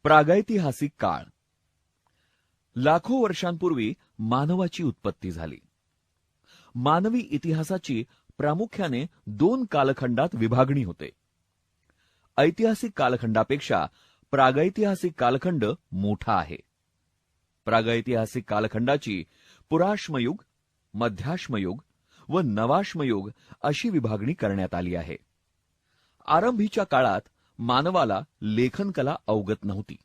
प्रागैतिहासिक काळ. लाखो वर्षांपूर्वी मानवाची उत्पत्ती झाली. मानवी इतिहासाची प्रामुख्याने 2 कालखंडात विभागणी होते. ऐतिहासिक कालखंडापेक्षा प्रागैतिहासिक कालखंड मोठा आहे. प्रागैतिहासिक कालखंडाची पुराश्मयुग, मध्याश्मयुग व नवाश्मयुग अशी विभागणी करण्यात आली आहे. आरंभीच्या काळात मानवाला लेखनकला अवगत नव्हती.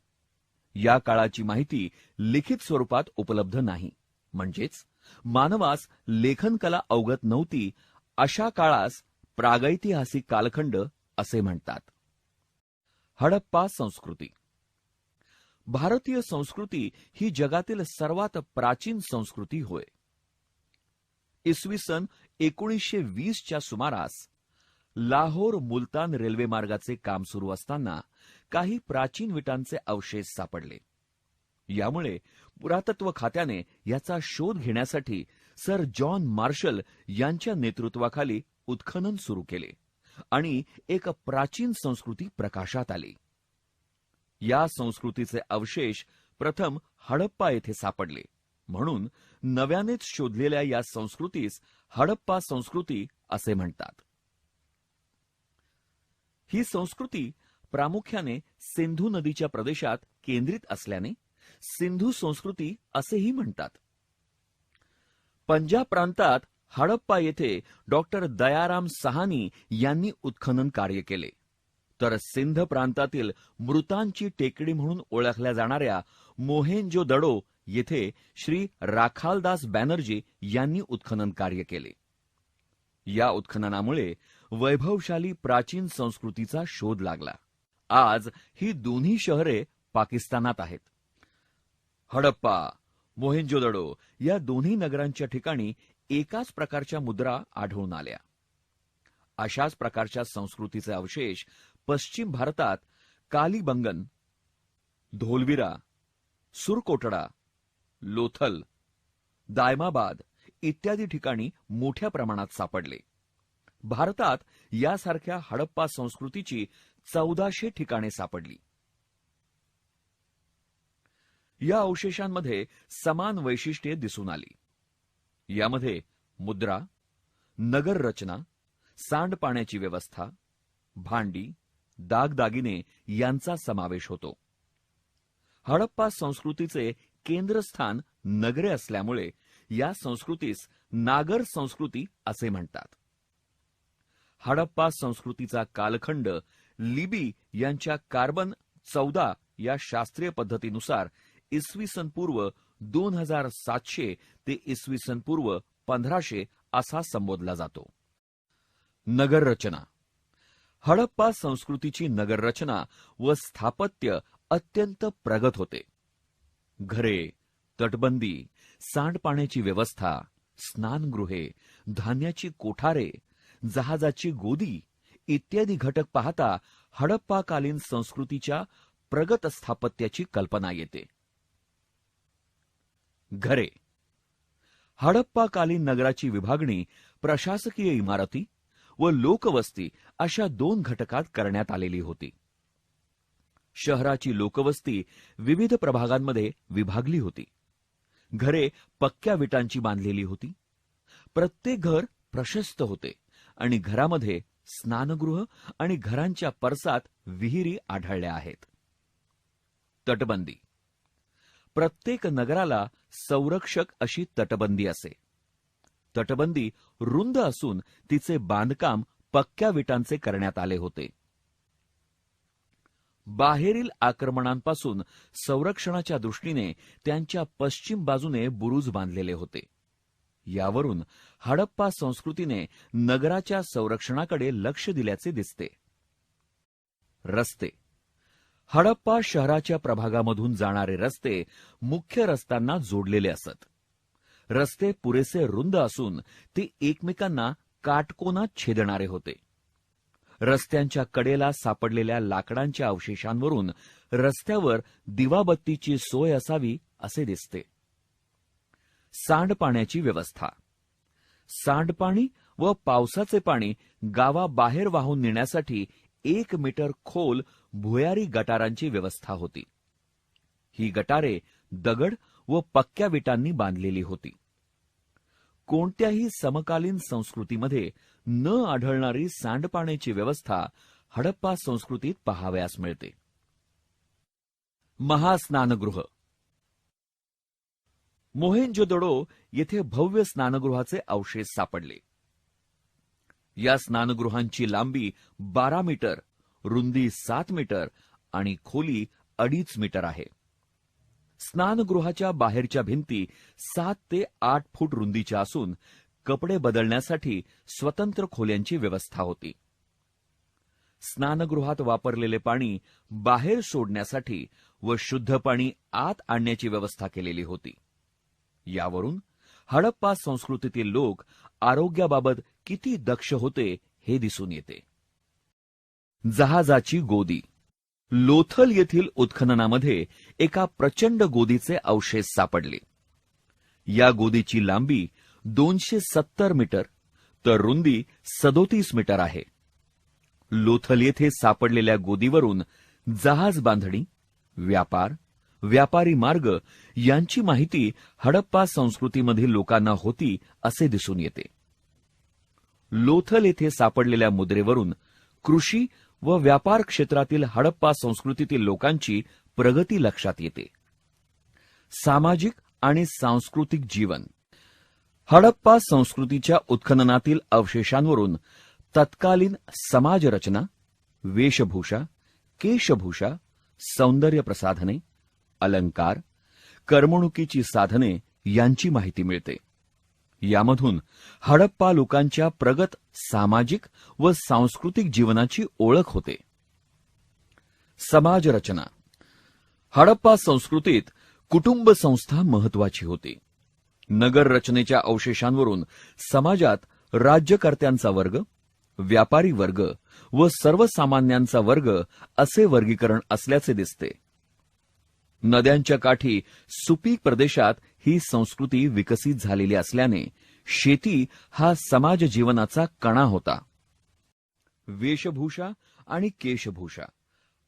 या काळाची माहिती लिखित स्वरूपात उपलब्ध नाही. म्हणजेच मानवास लेखनकला अवगत नव्हती. अशा काळास प्रागैतिहासिक कालखंड असे म्हणतात. हडप्पा संस्कृती. भारतीय संस्कृती ही जगातील सर्वात प्राचीन संस्कृती होय. इसवी सन 1920च्या सुमारास लाहोर मुलतान रेल्वे मार्गाचे काम सुरू असताना काही प्राचीन विटांचे अवशेष सापडले. यामुळे पुरातत्व खात्याने याचा शोध घेण्यासाठी सर जॉन मार्शल यांच्या नेतृत्वाखाली उत्खनन सुरू केले आणि एक प्राचीन संस्कृती प्रकाशात आली. या संस्कृतीचे अवशेष प्रथम हडप्पा येथे सापडले. म्हणून नव्यानेच शोधलेल्या या संस्कृतीस हडप्पा संस्कृती असे म्हणतात. ही संस्कृती प्रामुख्याने सिंधू नदीच्या प्रदेशात केंद्रित असल्याने सिंधू संस्कृती असेही म्हणतात. पंजाब प्रांतात हडप्पा येथे डॉक्टर दयाराम सहानी यांनी उत्खनन कार्य केले. तर सिंध प्रांतातील मृतांची टेकडी म्हणून ओळखल्या जाणाऱ्या मोहेंजोदडो येथे श्री राखालदास बॅनर्जी यांनी उत्खनन कार्य केले. या उत्खननामुळे वैभवशाली प्राचीन संस्कृतीचा शोध लागला. आज ही दोन्ही शहरे पाकिस्तानात आहेत. हडप्पा, मोहेंजोदडो या दोन्ही नगरांच्या ठिकाणी एकाच प्रकारच्या मुद्रा आढळून आल्या. अशाच प्रकारच्या संस्कृतीचे अवशेष पश्चिम भारतात कालीबंगन, धोलविरा, सुरकोटडा, लोथल, दायमाबाद इत्यादी ठिकाणी मोठ्या प्रमाणात सापडले. भारतात यासारख्या हडप्पा संस्कृतीची 1400 ठिकाणे सापडली. या अवशेषांमध्ये समान वैशिष्ट्ये दिसून आली. यामध्ये मुद्रा, नगर रचना, सांडपाण्याची व्यवस्था, भांडी, दागदागिने यांचा समावेश होतो. हडप्पा संस्कृतीचे केंद्रस्थान नगरे असल्यामुळे या संस्कृतीस नागर संस्कृती असे म्हणतात. हडप्पा संस्कृतीचा कालखंड लिबी यांच्या कार्बन 14 या शास्त्रीय पद्धतीनुसार इसवी सन पूर्व 2700 ते इसवी सन पूर्व 1500 असा संबोधला जातो. नगररचना. हडप्पा संस्कृतीची नगररचना व स्थापत्य अत्यंत प्रगत होते. घरे, तटबंदी, सांडपाण्याची व्यवस्था, स्नानगृहे, धान्याची कोठारे, जहाजाची गोदी इत्यादी घटक पाहता हडप्पाकालीन संस्कृतीच्या प्रगत स्थापत्याची कल्पना येते. घरे. हडप्पाकालीन नगराची विभागणी प्रशासकीय इमारती व लोकवस्ती अशा 2 घटकात करण्यात आलेली होती. शहराची लोकवस्ती विविध प्रभागांमध्ये विभागली होती. घरे पक्क्या विटांची बांधलेली होती. प्रत्येक घर प्रशस्त होते आणि घरामध्ये स्नानगृह आणि घरांच्या परसात विहिरी आढळल्या आहेत. तटबंदी. प्रत्येक नगराला संरक्षक अशी तटबंदी असे. तटबंदी रुंद असून तिचे बांधकाम पक्क्या विटांचे करण्यात आले होते. बाहेरील आक्रमणांपासून संरक्षणाच्या दृष्टीने त्यांच्या पश्चिम बाजूने बुरुज बांधलेले होते. यावरून हडप्पा संस्कृतीने नगराच्या संरक्षणाकडे लक्ष दिल्याचे दिसते. रस्ते. हडप्पा शहराच्या प्रभागामधून जाणारे रस्ते मुख्य रस्त्यांना जोडलेले असत. रस्ते पुरेसे रुंद असून ते एकमेकांना काटकोनात छेदणारे होते. रस्त्यांच्या कडेला सापडलेल्या लाकडांच्या अवशेषांवरून रस्त्यावर दिवाबत्तीची सोय असावी असे दिसते. सांडपाण्याची व्यवस्था. सांडपाणी व पावसाचे पाणी गावाबाहेर वाहून नेण्यासाठी 1 मीटर खोल भुयारी गटारांची व्यवस्था होती. ही गटारे दगड व पक्क्या विटांनी बांधलेली होती. कोणत्याही समकालीन संस्कृतीमध्ये न आढळणारी सांडपाण्याची व्यवस्था हडप्पा संस्कृतीत पाहावयास मिळते. महास्नानगृह. मोहेंजोदडो येथे भव्य स्नानगृहाचे अवशेष सापडले. या स्नानगृहांची लांबी 12 मीटर, रुंदी 7 मीटर आणि खोली 2.5 मीटर आहे. स्नानगृहाच्या बाहेरच्या भिंती 7 ते 8 फूट रुंदीच्या असून कपडे बदलण्यासाठी स्वतंत्र खोल्यांची व्यवस्था होती. स्नानगृहात वापरलेले पाणी बाहेर सोडण्यासाठी व शुद्ध पाणी आत आणण्याची व्यवस्था केलेली होती. यावरून हडप्पा संस्कृतीतील लोक आरोग्याबाबत किती दक्ष होते हे दिसून येते. जहाजाची गोदी. लोथल येथील उत्खननामध्ये एका प्रचंड गोदीचे अवशेष सापडले. या गोदीची लांबी 270 मीटर तर रुंदी 37 मीटर आहे. लोथल येथे सापडलेल्या गोदीवरून जहाज बांधणी, व्यापार, व्यापारी मार्ग यांची माहिती हडप्पा संस्कृतीमधील लोकांना होती असे दिसून येते. लोथल येथे सापडलेल्या मुद्रेवरून कृषी व व्यापार क्षेत्रातील हडप्पा संस्कृतीतील लोकांची प्रगती लक्षात येते. सामाजिक आणि सांस्कृतिक जीवन. हडप्पा संस्कृतीच्या उत्खननातील अवशेषांवरून तत्कालीन समाजरचना, वेशभूषा, केशभूषा, सौंदर्य प्रसाधने, अलंकार, करमणुकीची साधने यांची माहिती मिळते. यामधून हडप्पा लोकांच्या प्रगत सामाजिक व सांस्कृतिक जीवनाची ओळख होते. समाजरचना. हडप्पा संस्कृतीत कुटुंब संस्था महत्वाची होती. नगर रचनेच्या अवशेषांवरून समाजात राज्यकर्त्यांचा वर्ग, व्यापारी वर्ग व सर्वसामान्यांचा वर्ग असे वर्गीकरण असल्याचे दिसते. नद्यांच्या काठी सुपीक प्रदेशात ही संस्कृती विकसित झालेली असल्याने शेती हा समाज जीवनाचा कणा होता. वेशभूषा आणि केशभूषा.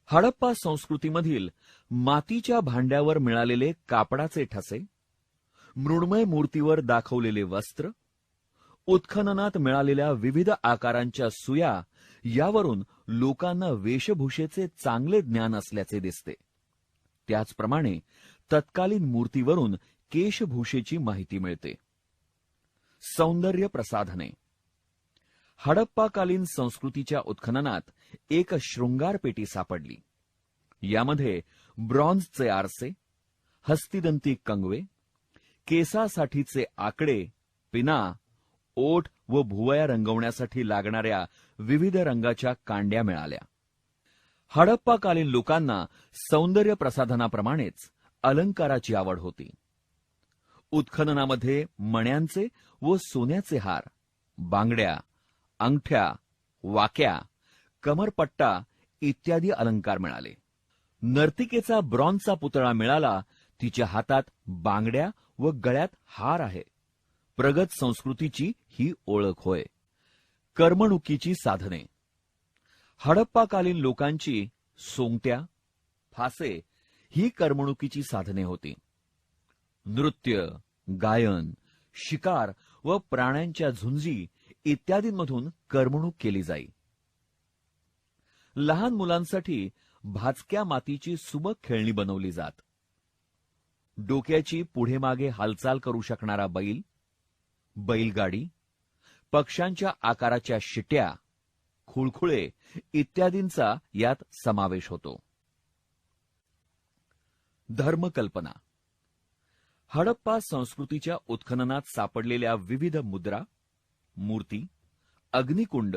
हडप्पा संस्कृतीमधील मातीच्या भांड्यावर मिळालेले कापडाचे ठसे, मृण्मय मूर्तीवर दाखवलेले वस्त्र, उत्खननात मिळालेल्या विविध आकारांच्या सुया यावरून लोकांना वेशभूषेचे चांगले ज्ञान असल्याचे दिसते. त्याचप्रमाणे तत्कालीन मूर्तीवरून केशभूषेची माहिती मिळते. सौंदर्य प्रसाधने. हडप्पाकालीन संस्कृतीच्या उत्खननात एक शृंगार पेटी सापडली. यामध्ये ब्रॉन्झचे आरसे, हस्तिदंती कंगवे, केसासाठीचे आकडे, पिना, ओठ व भुवया रंगवण्यासाठी लागणाऱ्या विविध रंगाच्या कांड्या मिळाल्या. हडप्पाकालीन लोकांना सौंदर्य प्रसाधनाप्रमाणेच अलंकाराची आवड होती. उत्खननामध्ये मण्यांचे व सोन्याचे हार, बांगड्या, अंगठ्या, वाक्या, कमरपट्टा इत्यादी अलंकार मिळाले. नर्तिकेचा ब्रॉन्झचा पुतळा मिळाला. तिच्या हातात बांगड्या व गळ्यात हार आहे. प्रगत संस्कृतीची ही ओळख होय. करमणुकीची साधने. हडप्पाकालीन लोकांची सोंगट्या, फासे ही करमणुकीची साधने होती. नृत्य, गायन, शिकार व प्राण्यांच्या झुंजी इत्यादींमधून करमणूक केली जाई. लहान मुलांसाठी भाजक्या मातीची सुबक खेळणी बनवली जात. डोक्याची पुढे मागे हालचाल करू शकणारा बैल, बैलगाडी, पक्ष्यांच्या आकाराच्या शिट्या, खुळखुळे इत्यादींचा यात समावेश होतो. धर्मकल्पना. हडप्पा संस्कृतीच्या उत्खननात सापडलेल्या विविध मुद्रा, मूर्ती, अग्निकुंड,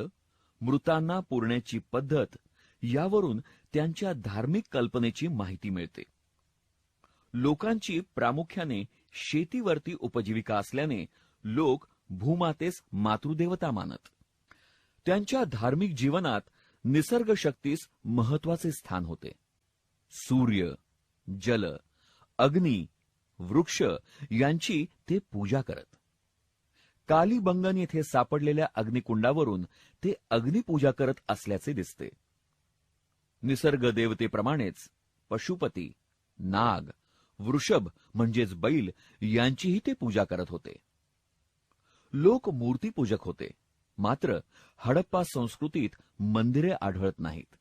मृतांना पुरण्याची पद्धत यावरून त्यांच्या धार्मिक कल्पनेची माहिती मिळते. लोकांची प्रामुख्याने शेतीवरती उपजीविका असल्याने लोक भूमातेस मातृदेवता मानत. त्यांच्या धार्मिक जीवनात निसर्ग शक्तीस महत्वाचे स्थान होते. सूर्य, जल, अग्नी, वृक्ष यांची ते पूजा करत. कालीबंगन येथे सापडलेल्या अग्निकुंडावरून ते अग्निपूजा करत असल्याचे दिसते. निसर्ग देवतेप्रमाणेच पशुपती, नाग, वृषभ म्हणजेच बैल यांचीही ते पूजा करत होते. लोक मूर्तीपूजक होते. मात्र हडप्पा संस्कृतीत मंदिरे आढळत नाहीत.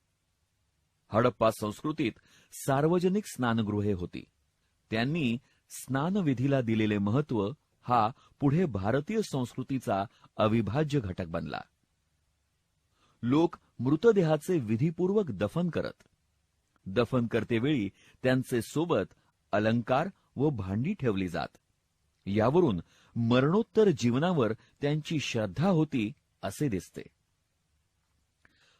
हडप्पा संस्कृतीत सार्वजनिक स्नानगृहे होती. त्यांनी स्नानविधीला दिलेले महत्त्व हा पुढे भारतीय संस्कृतीचा अविभाज्य घटक बनला. लोक मृतदेहाचे विधीपूर्वक दफन करत. दफन करतेवेळी त्यांचे सोबत अलंकार व भांडी ठेवली जात. यावरून मरणोत्तर जीवनावर त्यांची श्रद्धा होती असे दिसते.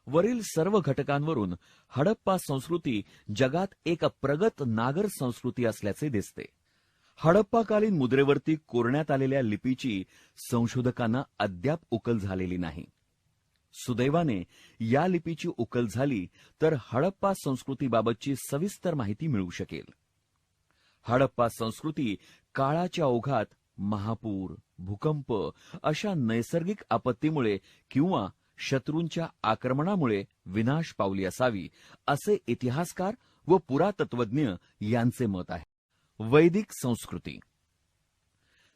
वरील सर्व घटकांवरून हडप्पा संस्कृती जगात एक प्रगत नागर संस्कृती असल्याचे दिसते. हडप्पाकालीन मुद्रेवरती कोरण्यात आलेल्या लिपीची संशोधकांना अद्याप उकल झालेली नाही. सुदैवाने या लिपीची उकल झाली तर हडप्पा संस्कृतीबाबतची सविस्तर माहिती मिळू शकेल. हडप्पा संस्कृती काळाच्या ओघात महापूर, भूकंप अशा नैसर्गिक आपत्तीमुळे किंवा शत्रूंच्या आक्रमणामुळे विनाश पावली असावी असे इतिहासकार व पुरातत्वज्ञ यांचे मत आहे. वैदिक संस्कृती.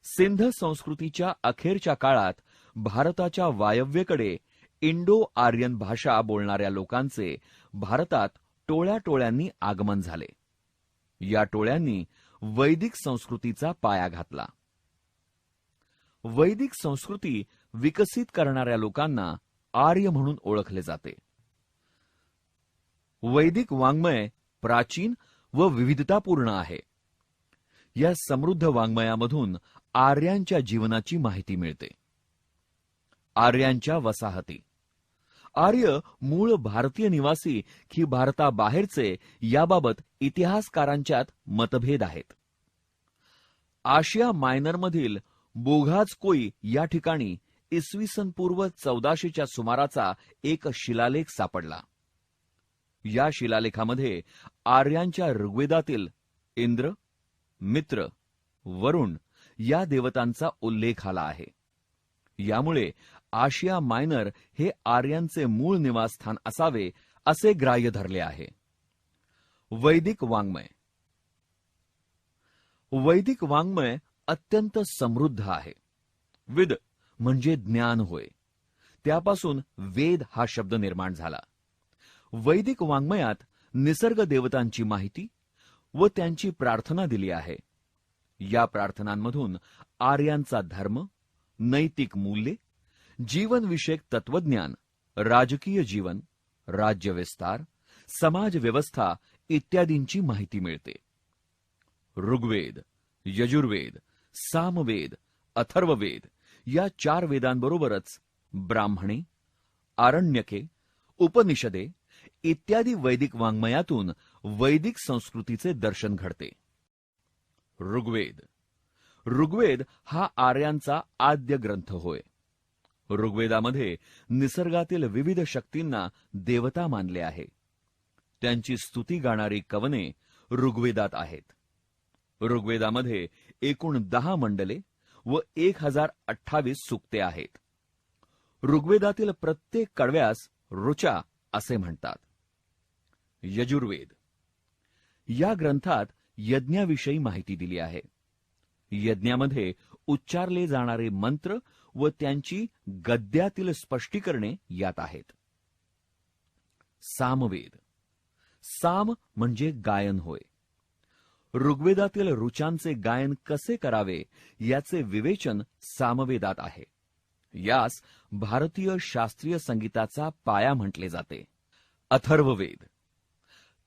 सिंध संस्कृतीच्या अखेरच्या काळात भारताच्या वायव्येकडे इंडो आर्यन भाषा बोलणाऱ्या लोकांचे भारतात टोळ्या टोळ्यांनी आगमन झाले. या टोळ्यांनी वैदिक संस्कृतीचा पाया घातला. वैदिक संस्कृती विकसित करणाऱ्या लोकांना आर्य म्हणून ओळखले जाते. वैदिक वाङ्मय प्राचीन व विविधतापूर्ण आहे. या समृद्ध वाङ्मयामधून आर्यांच्या जीवनाची माहिती मिळते. आर्यांच्या वसाहती. आर्य मूळ भारतीय निवासी की भारताबाहेरचे याबाबत इतिहासकारांच्यात मतभेद आहेत. आशिया मायनरमधील बोघाजकोई या ठिकाणी इसवी सन पूर्व 1400च्या सुमाराचा एक शिलालेख सापडला. या शिलालेखामध्ये आर्यांच्या ऋग्वेदातील इंद्र, मित्र, वरुण या देवतांचा उल्लेख आला आहे. यामुळे आशिया मायनर हे आर्यांचे मूळ निवासस्थान असावे असे ग्राह्य धरले आहे. वैदिक वाङ्मय. वैदिक वाङ्मय अत्यंत समृद्ध आहे. विद म्हणजे ज्ञान होय. त्यापासून वेद हा शब्द निर्माण झाला. वैदिक वाङ्मयात निसर्ग देवतांची माहिती व त्यांची प्रार्थना दिली आहे. या प्रार्थनांमधून आर्यांचा धर्म, नैतिक मूल्ये, जीवनविषयक तत्वज्ञान, राजकीय जीवन, राज्यविस्तार, समाज व्यवस्था इत्यादींची माहिती मिळते. ऋग्वेद, यजुर्वेद, सामवेद, अथर्ववेद या 4 वेदांबरोबरच ब्राह्मणे, आरण्यके, उपनिषदे इत्यादी वैदिक वाङ्मयातून वैदिक संस्कृतीचे दर्शन घडते. ऋग्वेद. ऋग्वेद हा आर्यांचा आद्य ग्रंथ होय. ऋग्वेदामध्ये निसर्गातील विविध शक्तींना देवता मानले आहे. त्यांची स्तुती गाणारी कवने ऋग्वेदात आहेत. ऋग्वेदामध्ये एकूण 10 मंडले व 1028 सूक्ते आहेत. ऋग्वेदातील प्रत्येक कडव्यास ऋचा असे म्हणतात. यजुर्वेद. या ग्रंथात यज्ञाविषयी माहिती दिली आहे. यज्ञामध्ये उच्चारले जाणारे मंत्र व त्यांची गद्यातील स्पष्टीकरणे यात आहेत. सामवेद. साम म्हणजे गायन होय. ऋग्वेदातील ऋचांचे गायन कसे करावे याचे विवेचन सामवेदात आहे. यास भारतीय शास्त्रीय संगीताचा पाया म्हटले जाते. अथर्ववेद.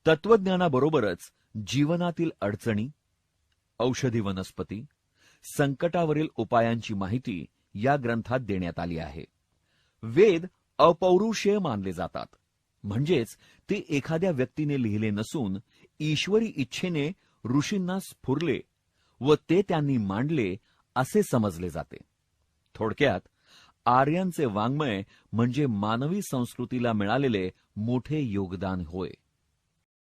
तत्वज्ञानाबरोबरच जीवनातील अडचणी, औषधी वनस्पती, संकटावरील उपायांची माहिती या ग्रंथात देण्यात आली आहे. वेद अपौरुषेय मानले जातात. म्हणजेच ते एखाद्या व्यक्तीने लिहिले नसून ईश्वरी इच्छेने ऋषींना स्फुरले व ते त्यांनी मांडले असे समजले जाते. थोडक्यात आर्यांचे वाङ्मय म्हणजे मानवी संस्कृतीला मिळालेले मोठे योगदान होय.